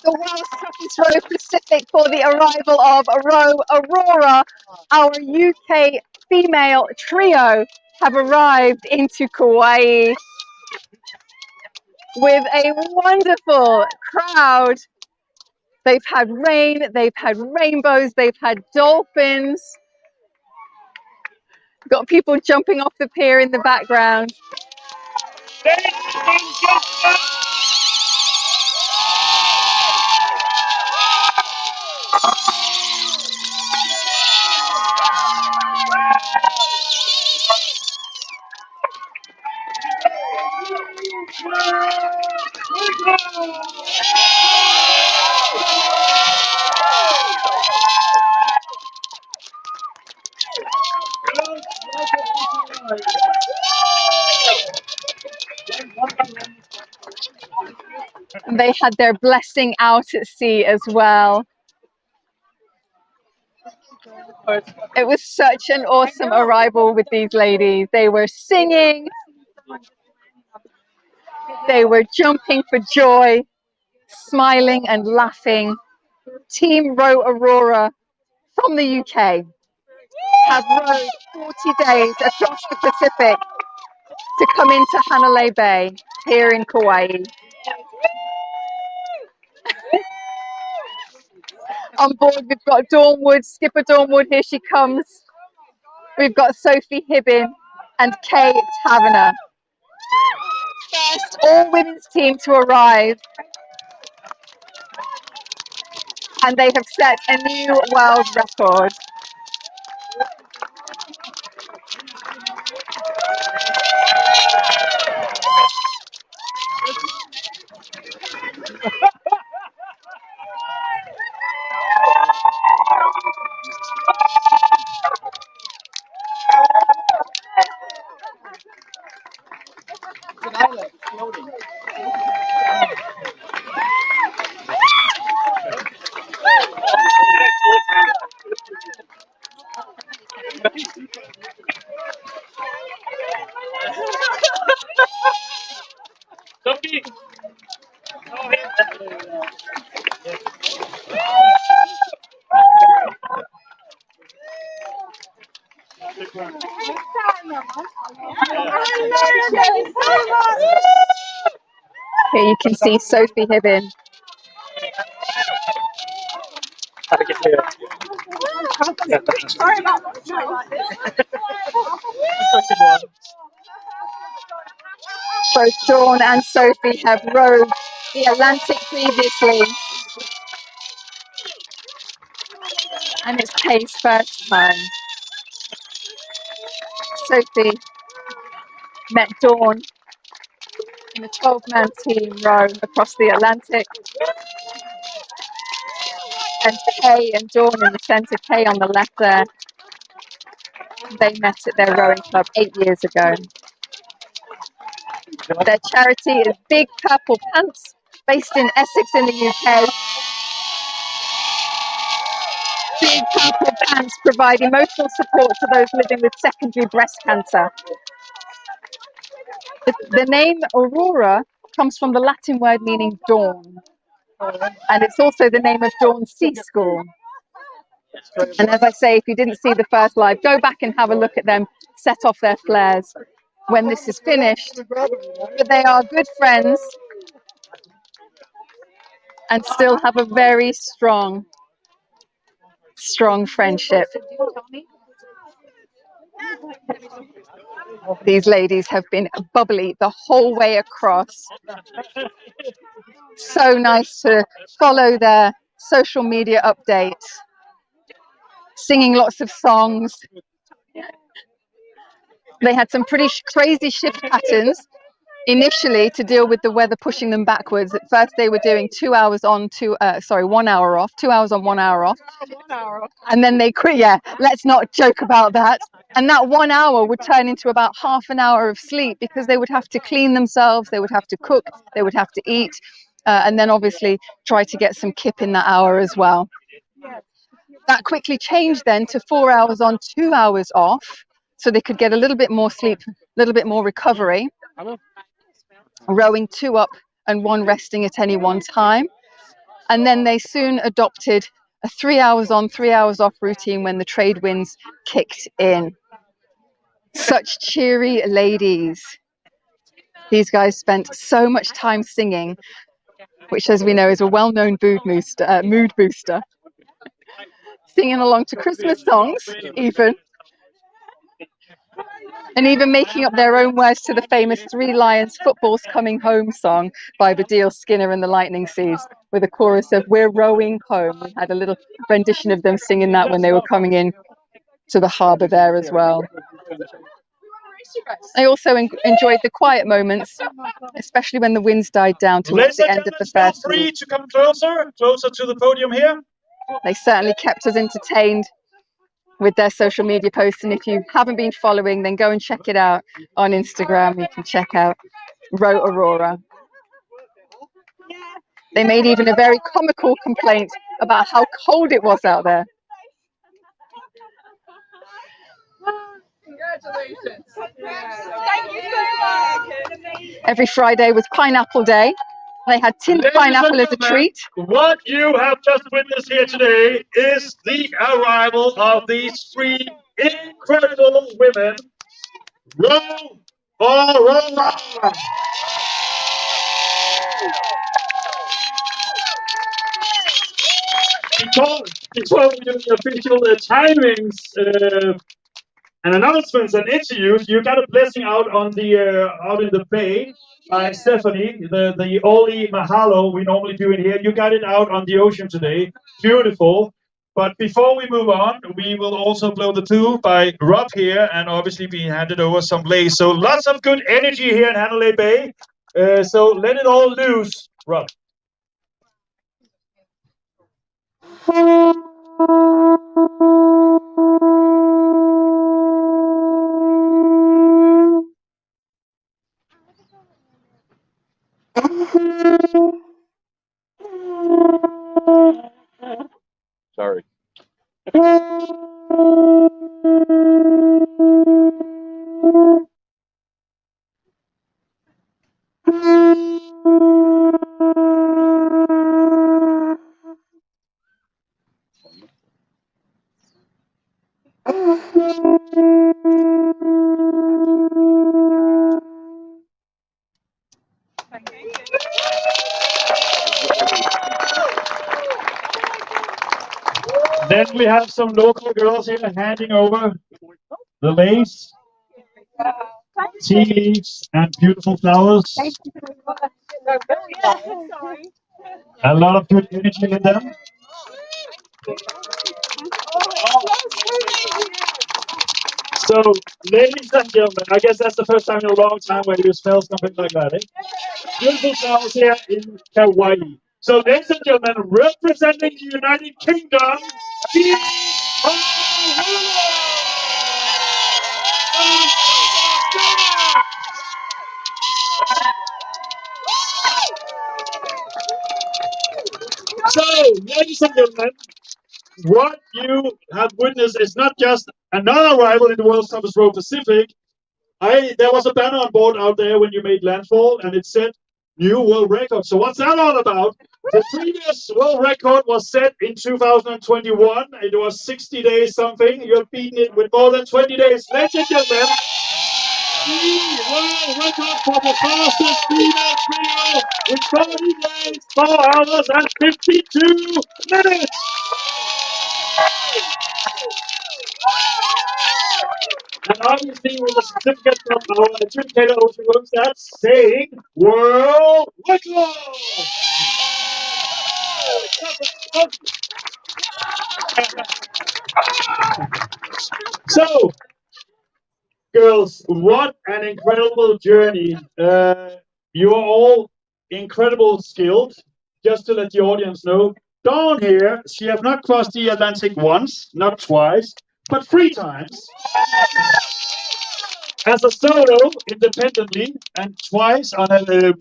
the world's toughest row Pacific for the arrival of Aurora. Our UK female trio have arrived into Kauai with a wonderful crowd. They've had rain, they've had rainbows, they've had dolphins. Got people jumping off the pier in the background. They had their blessing out at sea as well. It was such an awesome arrival with these ladies. They were singing, they were jumping for joy, smiling and laughing. Team Row Aurora from the UK have rowed 40 days across the Pacific to come into Hanalei Bay here in Kauai. On board, we've got Dawnwood, Skipper Dawnwood, here she comes. We've got Sophie Hibbin and Kay Taverner. First all-women's team to arrive. And they have set a new world record. Here you can see Sophie Hibbin. Both Dawn and Sophie have rowed the Atlantic previously. And it's Kay's first time. Sophie met Dawn in a 12-man team row across the Atlantic. And Kay and Dawn in the centre, Kay on the left there. They met at their rowing club 8 years ago. Their charity is Big Purple Pants, based in Essex in the UK. Big Purple Pants provide emotional support to those living with secondary breast cancer. The name Aurora comes from the Latin word meaning dawn. And it's also the name of Dawn's Sea School. And as I say, if you didn't see the first live, go back and have a look at them set off their flares when this is finished. But they are good friends and still have a very strong friendship. These ladies have been bubbly the whole way across. So nice to follow their social media updates, singing lots of songs. They had some pretty crazy shift patterns initially to deal with the weather pushing them backwards. At first they were doing 2 hours on, 1 hour off, 2 hours on, 1 hour off. And then they quit. Yeah, let's not joke about that. And that 1 hour would turn into about half an hour of sleep because they would have to clean themselves, they would have to cook, they would have to eat, and then obviously try to get some kip in that hour as well. That quickly changed then to 4 hours on, 2 hours off, so they could get a little bit more sleep, a little bit more recovery. Rowing 2 up and 1 resting at any one time. And then they soon adopted a 3 hours on, 3 hours off routine when the trade winds kicked in. Such cheery ladies. These guys spent so much time singing, which, as we know, is a well-known mood booster. Singing along to Christmas songs, even. And even making up their own words to the famous Three Lions Football's Coming Home song by Baddiel Skinner and the Lightning Seeds, with a chorus of "We're rowing home." We had a little rendition of them singing that when they were coming in to the harbour there as well. I also enjoyed the quiet moments, especially when the winds died down towards the end of the first week. Feel free week. to come closer to the podium here. They certainly kept us entertained with their social media posts, and if you haven't been following, then go and check it out on Instagram. You can check out Row Aurora. They made even a very comical complaint about how cold it was out there. Congratulations. Thank you so much. Every Friday was Pineapple Day. They had tinned pineapple as a treat. What you have just witnessed here today is the arrival of these three incredible women. Row Aurora! Before we do the official timings and announcements and interviews, you got a blessing out on the out in the bay by Stephanie, the Oli Mahalo we normally do in here. You got it out on the ocean today. Beautiful. But before we move on, we will also blow the two by Rob here, and obviously be handed over some blaze. So lots of good energy here in Hanalei Bay. So let it all loose, Rob. Sorry. Then we have some local girls here handing over the lace, tea leaves, and beautiful flowers. A lot of good energy in them. So, ladies and gentlemen, I guess that's the first time in a long time where you smell something like that, eh? Beautiful flowers here in Kauai. So, ladies and gentlemen, representing the United Kingdom, so, ladies and gentlemen, what you have witnessed is not just another arrival in the World's Toughest Row Pacific. There was a banner on board out there when you made landfall, and it said new world record. So what's that all about? The previous world record was set in 2021. It was 60 days something. You've beaten it with more than 20 days. Ladies and gentlemen, the world record for the fastest female trio in 40 days, 4 hours and 52 minutes. And obviously, with a certificate from our adjudicator Ocean Rooms, that's saying world record. So, girls, what an incredible journey. You are all incredible skilled. Just to let the audience know, Dawn here, she has not crossed the Atlantic once, not twice, but 3 times. As a solo, independently, and twice on the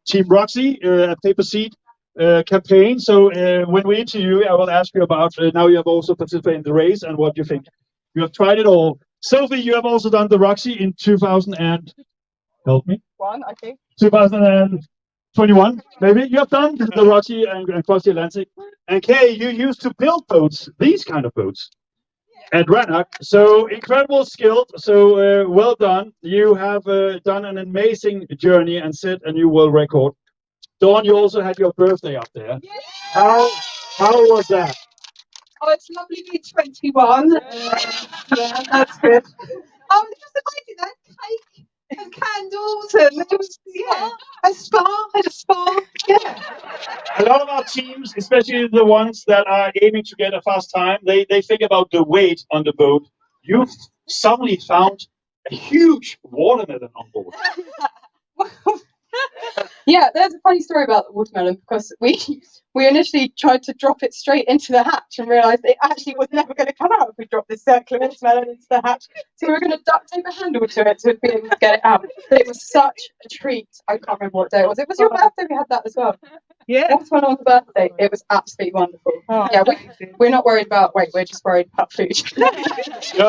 Team Roxy paper seed campaign. So when we interview you, I will ask you about now you have also participated in the race and what you think. You have tried it all. Sophie, you have also done the Roxy in 2000 and help me. 1, I think. 2005. 21, maybe. You have done the Rocky and across the Atlantic. And Kay, you used to build boats, these kind of boats, at Rannoch. So incredible skill. So well done. You have done an amazing journey and set a new world record. Dawn, you also had your birthday up there. Yeah. How was that? Oh, it's lovely to be 21. Yeah, that's good. It was amazing. They had cake and candles, and there was a spa. Yeah. A lot of our teams, especially the ones that are aiming to get a fast time, they think about the weight on the boat. You've suddenly found a huge watermelon on board. Yeah, there's a funny story about the watermelon because we initially tried to drop it straight into the hatch and realised it actually was never going to come out if we dropped this circular watermelon into the hatch. So we were going to duct tape a handle to it to be able to get it out. But it was such a treat. I can't remember what day it was. It was your birthday. We had that as well. Yeah. Watermelon on the birthday. It was absolutely wonderful. Yeah, we're not worried about weight. We're just worried about food. Yeah,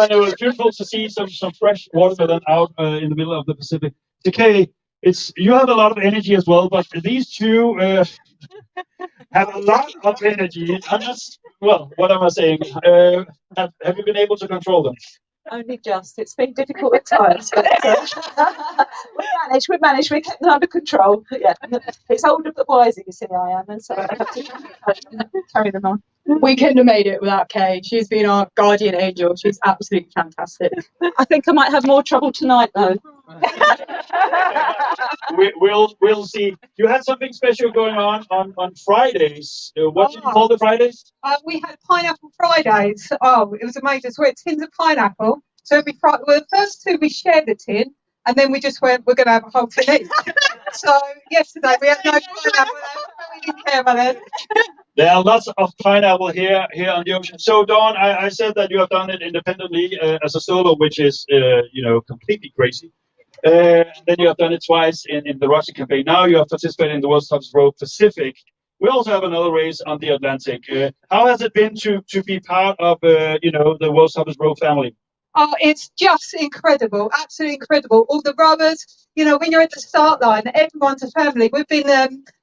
and it was beautiful to see some fresh watermelon out in the middle of the Pacific. Okay, you have a lot of energy as well, but these two have a lot of energy. Well, what am I saying? Have you been able to control them? Only just. It's been difficult at times, but we managed. We kept them under control. Yeah, it's older but wiser. You see, I am, and so I have to carry them on. We couldn't have made it without Kay. She's been our guardian angel. She's absolutely fantastic. I think I might have more trouble tonight, though. We'll see. You had something special going on Fridays. What did you call the Fridays? We had Pineapple Fridays. Oh, it was amazing. So we had tins of pineapple. So every Friday, well, the first two we shared a tin, and then we just went, we're going to have a whole tin each. So yesterday we had no pineapple. We didn't care about it. There are lots of pineapple here on the ocean. So Dawn, I said that you have done it independently as a solo, which is completely crazy. And then you have done it twice in the Russian campaign. Now you have participated in the World's Toughest Road Pacific. We also have another race on the Atlantic. How has it been to be part of the World's Toughest Road family? Oh, it's just incredible, absolutely incredible. All the rowers, when you're at the start line, everyone's a family. We've been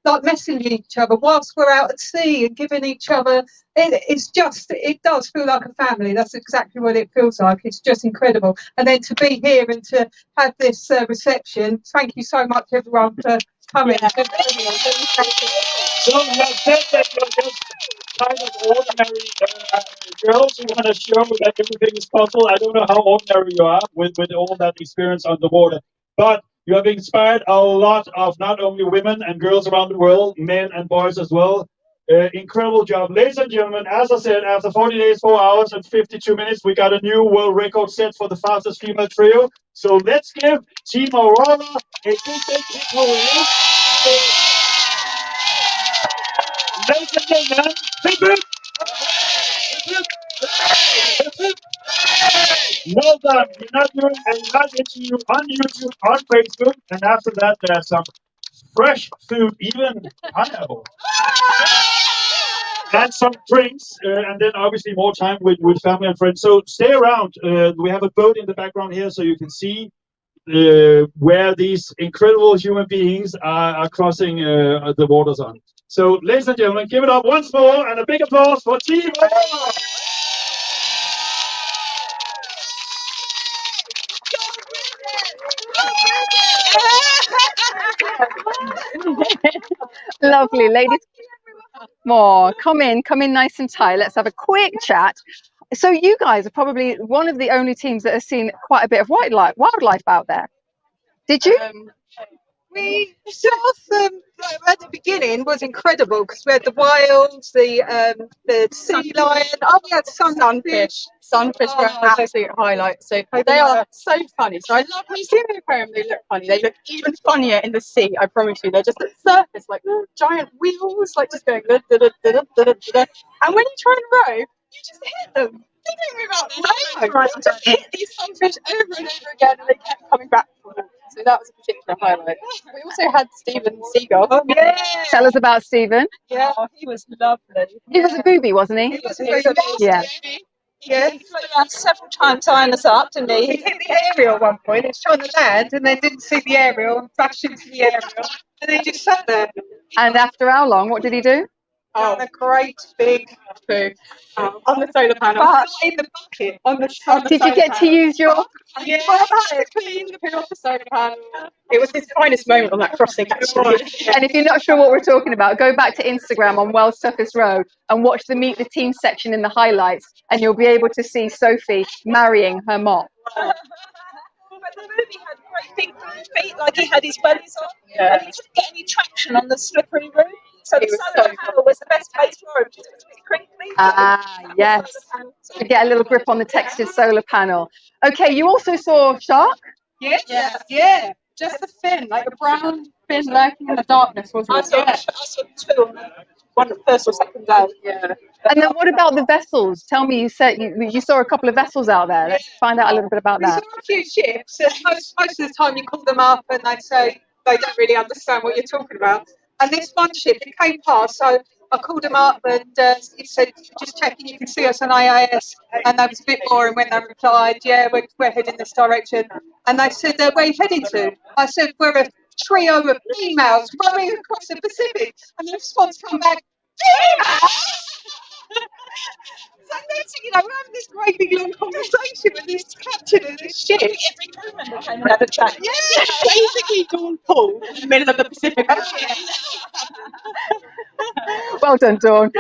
like messaging each other whilst we're out at sea and giving each other. It does feel like a family. That's exactly what it feels like. It's just incredible. And then to be here and to have this reception, thank you so much, everyone, for coming. So you have said that you're just kind of ordinary girls who want to show that everything is possible. I don't know how ordinary you are with all that experience on the water, but you have inspired a lot of not only women and girls around the world, men and boys as well. Incredible job. Ladies and gentlemen, as I said, after 40 days, 4 hours and 52 minutes, we got a new world record set for the fastest female trio. So let's give Team Aurora a big hand. Ladies and gentlemen, hip hip! Well done. You're not doing a live interview on YouTube, on Facebook, and after that, there's some fresh food, even pineapple, and some drinks, and then obviously more time with family and friends. So stay around. We have a boat in the background here, so you can see where these incredible human beings are crossing the waters on. So, ladies and gentlemen, give it up once more and a big applause for Team Aurora. Lovely, ladies. More. Come in nice and tight. Let's have a quick chat. So you guys are probably one of the only teams that have seen quite a bit of wildlife out there. Did you? We saw some at the beginning was incredible because we had the whales, the sea lion. Oh, we had sunfish. Sunfish were an absolute highlight. So they are so funny. So I love when you see them in the aquarium, they look funny. They look even funnier in the sea, I promise you. They're just at the surface, like giant wheels, like just going da, da, da, da, da, da, da. And when you try and row, you just hit them. They don't move out their nose. You just hit these sunfish over and over again, and they kept coming back for them. So that was a particular highlight. We also had Stephen Seagull. Oh, yeah. Tell us about Stephen. Yeah, he was lovely. He was a booby, wasn't he? He was a booby. Yeah. Yeah, he flew around several times eyeing us up, didn't he? He hit the aerial at one point. He was trying to land and then didn't see the aerial and crashed into the aerial. And he just sat there. And after how long? What did he do? On a great big poo on the solar panel. But not in the bucket. On the did you solar get to panel. use your? Yeah, I had to clean the poo off the solar panel. It was his finest moment on that crossing, actually. And if you're not sure what we're talking about, go back to Instagram on Wells Toughest Road and watch the Meet the Team section in the highlights, and you'll be able to see Sophie marrying her mop. But the movie had great big blue feet, like he had his wellies on, and he couldn't get any traction on the slippery roof. So the solar panel was the best place for him, just pretty crinkly. Ah, yes. To get a little grip on the textured solar panel. Okay, you also saw Shark? Yes. Yeah. Just the fin, like a brown fin lurking in the darkness, wasn't it? I saw two on one the first or second day. Yeah. And then what about the vessels? Tell me, you said you saw a couple of vessels out there. Let's find out a little bit about We saw that. a few ships, and most of the time you call them up and they say they don't really understand what you're talking about. And this one ship, it came past, so I called them up and it said, just checking you can see us on AIS. And they was a bit boring when they replied, yeah, we're heading this direction. And they said, where are you heading to? I said, we're a trio of females rowing across the Pacific. And the response come back, females? So next thing you know, we're having this great big long conversation with this captain of this ship. Every crew member came and had a chat. Yeah, basically Dawn Paul in the middle of the Pacific Ocean. Well done, Dawn.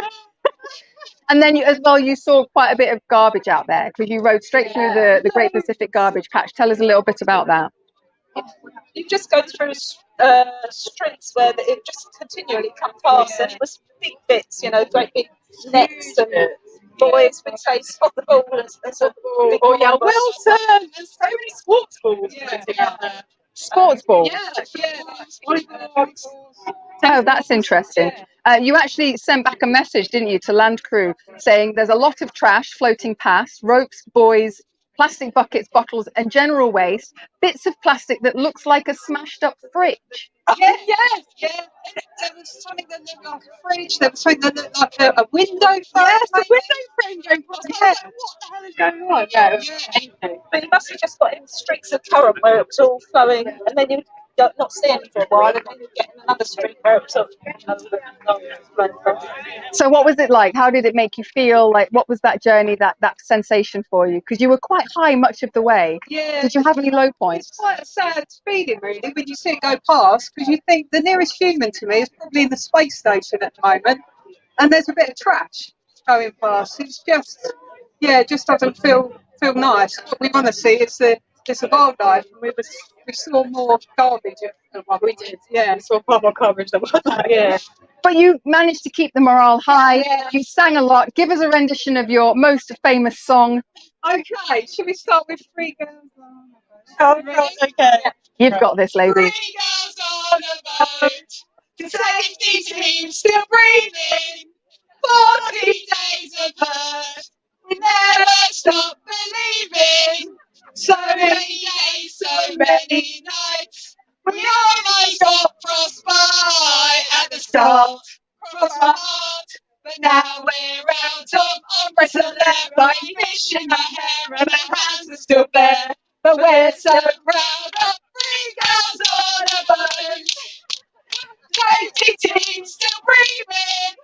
And then you saw quite a bit of garbage out there because you rode straight through the Great Pacific Garbage Patch. Tell us a little bit about that. You just go through streets where it just continually come past, and it was big bits, great big nets, and boys would say, spot the ball, and sort of Oh yeah, Wilson! There's so many sports balls floating out there. Sports balls. Yeah. Oh, that's interesting. You actually sent back a message, didn't you, to land crew saying there's a lot of trash floating past, ropes, buoys, plastic buckets, bottles, and general waste, bits of plastic that looks like a smashed up fridge. Yeah. There was something that looked like a fridge. There was something that looked like a window frame. Yes, the window frame going past. Yeah. What the hell is going on? Yeah, it was anything. But you must have just got in streaks of current where it was all flowing, and then you'd not see any for a while, and then you'd get in another streak where it was sort of So what was it like? How did it make you feel? Like, what was that journey, that sensation for you? Because you were quite high much of the way. Yeah. Did you have any low points? It's quite a sad feeling, really, when you see it go past, because you think the nearest human to me is probably in the space station at the moment, and there's a bit of trash going past. It's just, it just doesn't feel nice. What we want to see is the wildlife, and we saw more garbage at one We point. did, yeah. We saw far more coverage than what that. Yeah. But you managed to keep the morale high. Yeah. You sang a lot. Give us a rendition of your most famous song. Okay, should we start with Three Girls on Oh, right, okay. You've got this, lady. Three girls on a boat, the safety team still breathing, 40 days of hurt, we never stop believing, so many days, so many nights, we almost got frostbite at the start, crossed my heart, but now we're out of umbrella, like fish in my hair and my hands are still bare. But we're so proud of three girls on a boat. Safety team still breathing.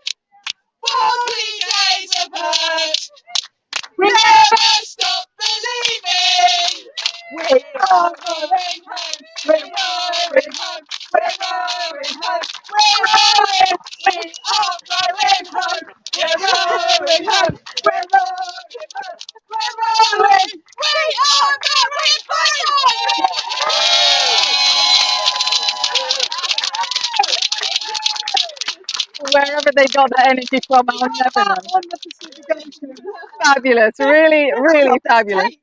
40 days of hurt. We never stop believing. We are going home. We're going home. We're going home. We're going. We are going home. We're going home. We're going home. We're going. We are going home. Wherever they got that energy from, I'll never know. on the Pacific Ocean. Fabulous. Really, really fabulous.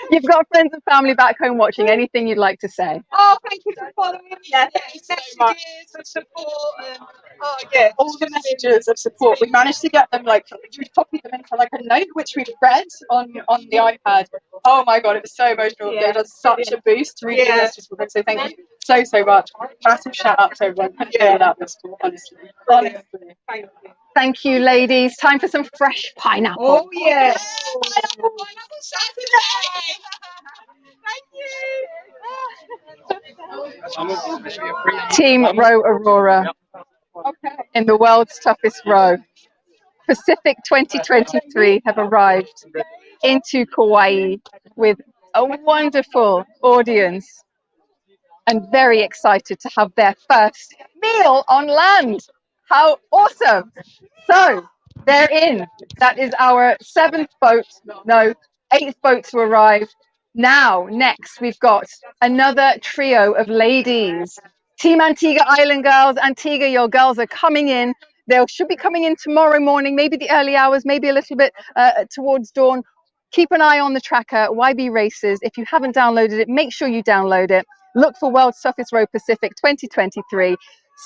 You've got friends and family back home watching. Anything you'd like to say? Oh, thank you for following. Yeah, thank you so much. Messages of support. And, All the messages of support. We managed to get them, we copied them in for a note, which we'd read on the iPad. Oh my God, it was so emotional. It gave us such a boost reading the messages from them. So thank you so much. Massive shout out to everyone. Couldn't do without this, honestly. Thank you. Thank you, ladies. Time for some fresh pineapple. Oh, yes. Pineapple Saturday. Thank you. Team Row Aurora in the world's toughest row. Pacific 2023 have arrived into Kauai with a wonderful audience and very excited to have their first meal on land. How awesome! So they're in. That is our 7th boat, no, 8th boat to arrive. Now, next, we've got another trio of ladies. Team Antigua Island Girls. Antigua, your girls are coming in. They should be coming in tomorrow morning, maybe the early hours, maybe a little bit towards dawn. Keep an eye on the tracker, YB Races. If you haven't downloaded it, make sure you download it. Look for World's Toughest Row Pacific 2023.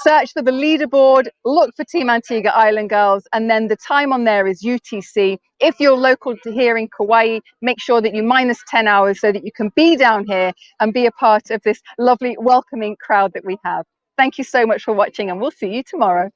Search for the leaderboard, look for Team Antigua Island Girls, and then the time on there is UTC. If you're local to here in Kauai, make sure that you minus 10 hours so that you can be down here and be a part of this lovely welcoming crowd that we have. Thank you so much for watching, and we'll see you tomorrow.